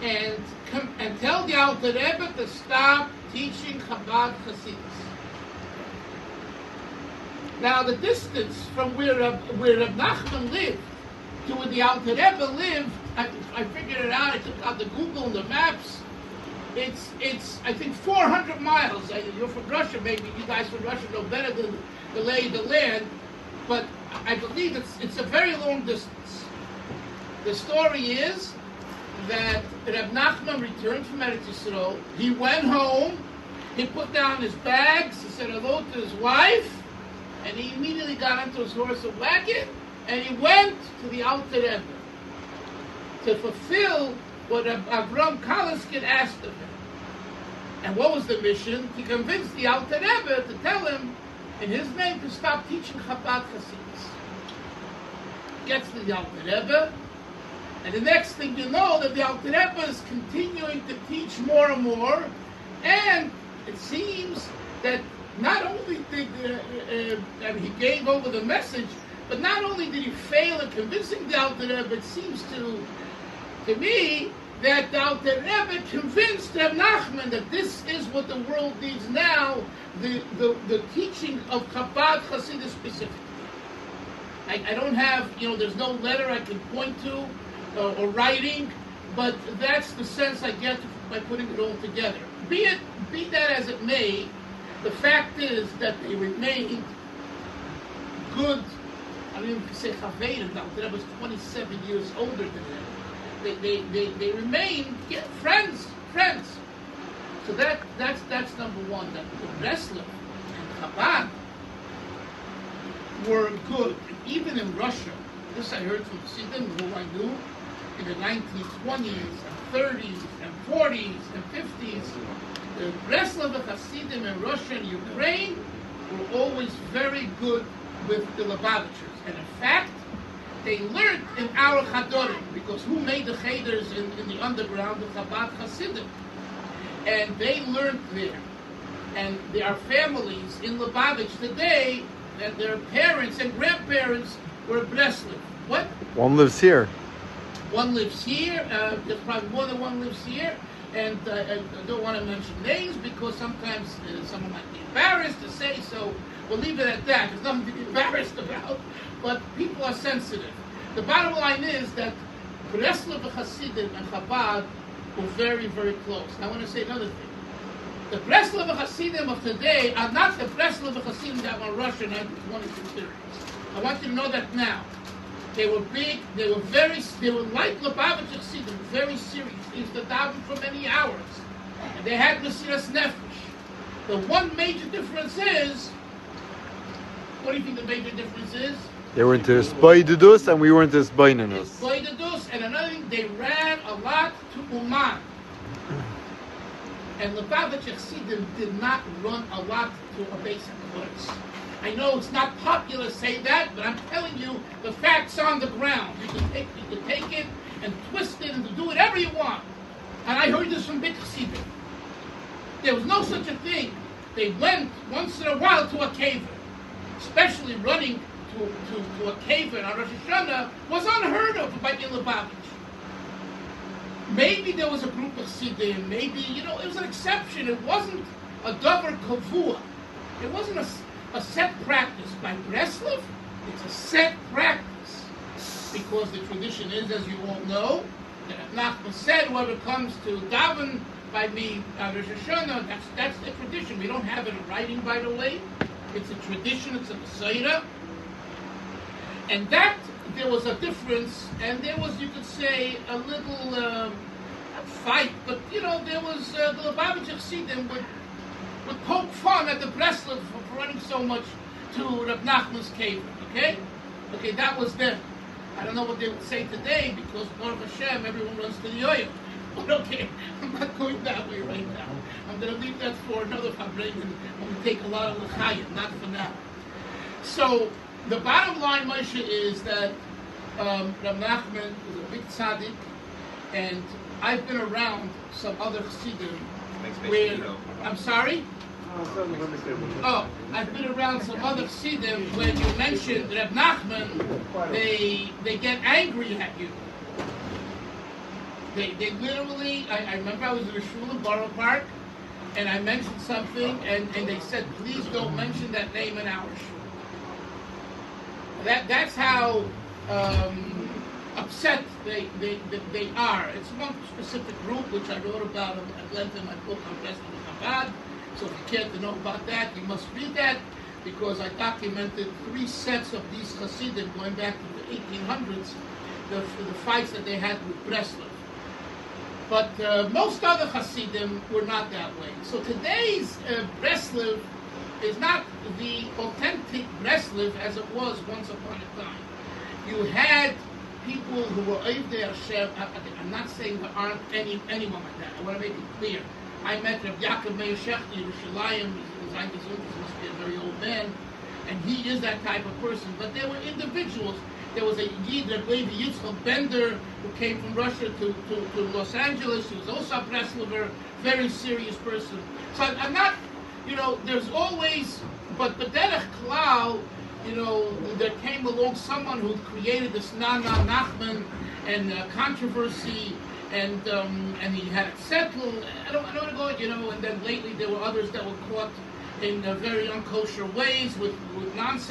and tell the Alter Rebbe to stop teaching Chabad Hasidus. Now, the distance from where Reb Nachman lived to where the Alter Rebbe lived, I figured it out. I took out the Google and the maps. It's I think 400 miles. You're from Russia, maybe you guys from Russia know better than the lay of the land, but I believe it's a very long distance. The story is that Reb Nachman returned from Eretz Yisrael. He went home. He put down his bags. He said hello to his wife. And he immediately got onto his horse and wagon, and he went to the Alter Rebbe to fulfill what Avram Kaliskin asked of him. And what was the mission? To convince the Alter Rebbe to tell him, in his name, to stop teaching Chabad Hasidus. Gets to the Alter Rebbe, and the next thing you know, that the Alter Rebbe is continuing to teach more and more, and it seems that not only did he gave over the message, but not only did he fail in convincing the Alter Rebbe, it seems to me that the Alter Rebbe convinced Reb Nachman that this is what the world needs now, the teaching of Chabad Hasidus specifically. I don't have, there's no letter I can point to or writing, but that's the sense I get by putting it all together. Be that as it may, the fact is that they remained good. I don't even say Chaverim. The Alter Rebbe was 27 years older than them. They remained friends. So that's number one. That the Breslov and Chabad were good. And even in Russia, this I heard from Siddim, who I knew in the 1920s and 30s and 40s and 50s. The Breslov Hasidim in Russia and Ukraine were always very good with the Lubavitchers. And in fact, they learned in our Chadorim, because who made the Cheders in the underground, the Chabad Hasidim? And they learned there. And there are families in Lubavitch today that their parents and grandparents were Breslov. What? One lives here. One lives here. There's probably more than one lives here. And I don't want to mention names because sometimes someone might be embarrassed to say, so we'll leave it at that. There's nothing to be embarrassed about, but people are sensitive. The bottom line is that Breslov Hasidim and Chabad were very, very close. And I want to say another thing. The Breslov Hasidim of today are not the Breslov Hasidim that were in Russia in 1920s and 30s. I want you to know that now. They were big, they were like Lubavitch Hasidim, very serious. They used to daven for many hours. And they had Mesiras Nefesh. The one major difference is, what do you think the major difference is? They were into Spaidudus and we were into Spainanus. Spaidudus, and another thing, they ran a lot to Uman. And Lubavitch Hasidim did not run a lot to a basic place. I know it's not popular to say that, but I'm telling you, the fact's on the ground. You can take it and twist it and do whatever you want. And I heard this from big Chassidim. There was no such a thing. They went once in a while to a cave, especially running to a cave on Rosh Hashanah was unheard of by in Lubavitch. Maybe there was a group of Chassidim, maybe, it was an exception. It wasn't a davar kavua. It wasn't a set practice. By Breslov, it's a set practice. Because the tradition is, as you all know, that Nachman said, whoever comes to daven by me, Rosh Hashanah, that's the tradition. We don't have it in writing, by the way. It's a tradition, it's a Messiah. And that, there was a difference, and there was, you could say, a little, not fight, but, there was, the Lubavitch Chassidim would poke fun at the Breslov for running so much to Reb Nachman's cave, okay? Okay, that was them. I don't know what they would say today, because Baruch Hashem, everyone runs to the oil. But okay, I'm not going that way right now. I'm going to leave that for another Fabregan when we take a lot of L'chaim, not for now. So, the bottom line, Moshe, is that Reb Nachman was a big tzaddik, and I've been around some other chassidim where, I'm sorry? Oh, I've been around some other chassidim when you mentioned Reb Nachman, they get angry at you. They literally, I remember I was in a shul in Borough Park, and I mentioned something, and they said, please don't mention that name in our shul. That's how upset they are. It's one specific group, which I wrote about at length in my book on Best of Chabad. So if you care to know about that, you must read that, because I documented 3 sets of these Hasidim going back to the 1800s, the fights that they had with Breslov. But most other Hasidim were not that way. So today's Breslov is not the authentic Breslov as it was once upon a time. You had people who were Oivdei Hashem. I'm not saying there aren't anyone like that. I want to make it clear. I met Rabbi Yaakov Meir Shechter in Yerushalayim. He must be a very old man, and he is that type of person. But there were individuals. There was a Yid, Rabbi Yitzchak Bender, who came from Russia to Los Angeles. He was also a Breslover, very serious person. So I'm not, there's always, but Derech Klal, there came along someone who created this Nachman and controversy, and he had it settled. I don't want to go, and then lately there were others that were caught in very unkosher ways with nonsense.